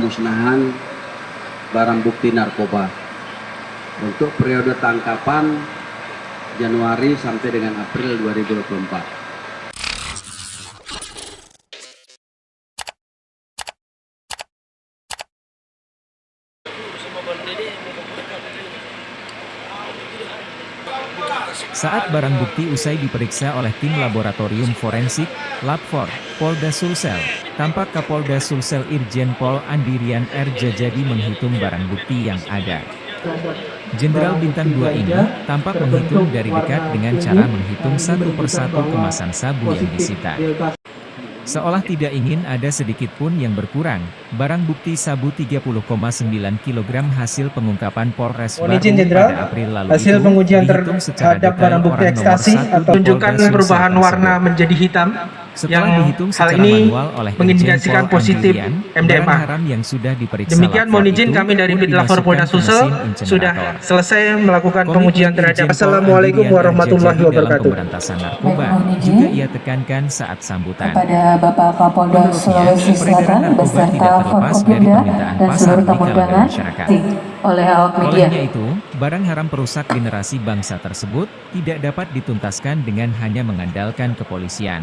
Musnahan barang bukti narkoba untuk periode tangkapan Januari sampai dengan April 2024. Saat barang bukti usai diperiksa oleh tim laboratorium forensik, Lab4, Polda Sulsel, tampak Kapolda Sulsel Irjen Pol Andirian R. Jajadi menghitung barang bukti yang ada. Jenderal Bintang 2 ini tampak menghitung dari dekat dengan cara menghitung satu persatu kemasan sabu yang disita. Seolah tidak ingin ada sedikit pun yang berkurang, barang bukti sabu 30,9 kg hasil pengungkapan Polres Baru pada April lalu hasil itu pengujian dihitung secara terhadap detail barang bukti orang ekstasi nomor 1 atau tunjukkan perubahan warna menjadi hitam. Setelah yang dihitung hal secara ini manual oleh mengindikasikan Irjen Pol positif Andirian, MDMA. barang haram yang sudah diperiksa Demikian mohon izin itu kami dari pun Bitlab Polda dimasukkan ke Sulsel mesin incinerator. sudah selesai melakukan Komitmen pengujian terhadap. Irjen Pol Assalamualaikum Andirian warahmatullahi R. Jajadi dalam wabarakatuh. pemberantasan narkoba juga ia tekankan saat sambutan. Kepada Bapak Kapolda Sulawesi Selatan beserta Forkopimda dan seluruh tamu undangan oleh awak media. Olehnya itu, barang haram perusak generasi bangsa tersebut tidak dapat dituntaskan dengan hanya mengandalkan kepolisian.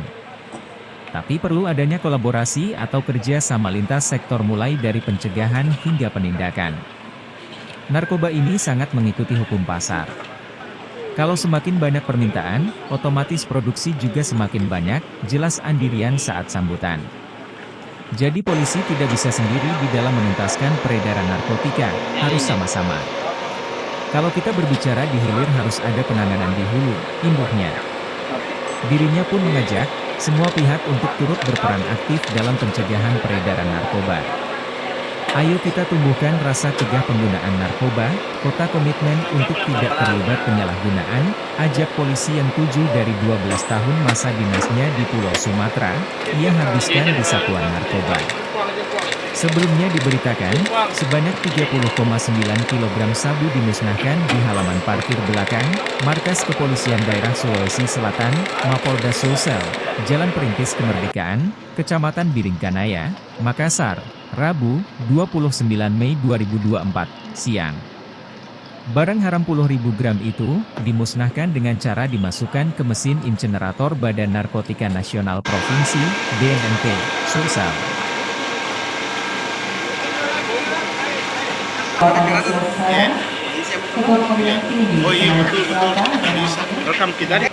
Tapi perlu adanya kolaborasi atau kerja sama lintas sektor mulai dari pencegahan hingga penindakan. Narkoba ini sangat mengikuti hukum pasar. Kalau semakin banyak permintaan, otomatis produksi juga semakin banyak, jelas Andirian saat sambutan. Jadi polisi tidak bisa sendiri di dalam menuntaskan peredaran narkotika, harus sama-sama. Kalau kita berbicara di hilir harus ada penanganan di hulu, imbuhnya. Dirinya pun mengajak semua pihak untuk turut berperan aktif dalam pencegahan peredaran narkoba. Ayo kita tumbuhkan rasa cegah penggunaan narkoba, kota komitmen untuk tidak terlibat penyalahgunaan, ajak polisi yang 7 dari 12 tahun masa dinasnya di Pulau Sumatera, ia habiskan di satuan narkoba. Sebelumnya diberitakan, sebanyak 30,9 kg sabu dimusnahkan di halaman parkir belakang, markas Kepolisian Daerah Sulawesi Selatan, Mapolda Sulsel, Jalan Perintis Kemerdekaan, Kecamatan Biringkanaya, Makassar, Rabu, 29 Mei 2024, siang. Barang haram 10.000 gram itu, dimusnahkan dengan cara dimasukkan ke mesin incinerator Badan Narkotika Nasional Provinsi, BNNP, Sulsel. Oh iya betul. Rekam kita.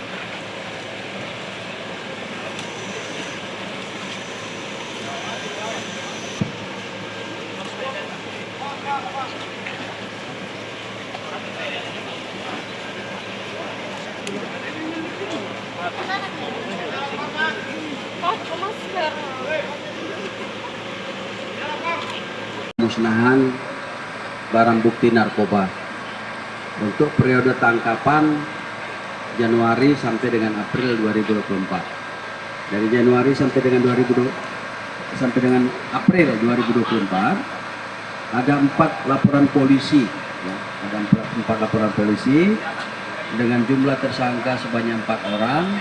Musnahan barang bukti narkoba untuk periode tangkapan Januari sampai dengan April 2024. Dari Januari sampai dengan April 2024 ada 4 laporan polisi, ya, ada 4 laporan polisi dengan jumlah tersangka sebanyak 4 orang.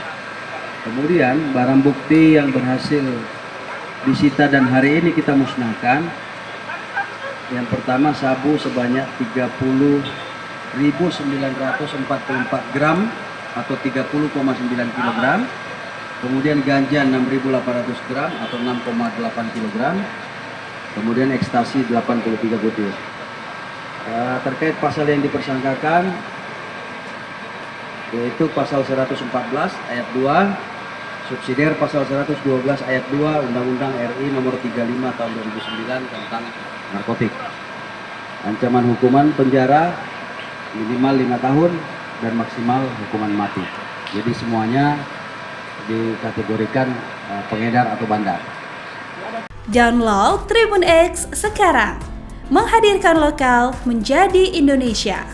Kemudian barang bukti yang berhasil disita dan hari ini kita musnahkan. Yang pertama sabu sebanyak 30.944 gram atau 30,9 kg. Kemudian ganja 6.800 gram atau 6,8 kg. Kemudian ekstasi 83 butir. Terkait pasal yang dipersangkakan yaitu pasal 114 ayat 2, subsidiar pasal 112 ayat 2 Undang-Undang RI nomor 35 tahun 2009 tentang narkotik. Ancaman hukuman penjara minimal 5 tahun dan maksimal hukuman mati. Jadi semuanya dikategorikan pengedar atau bandar. Download Tribun X sekarang, menghadirkan lokal menjadi Indonesia.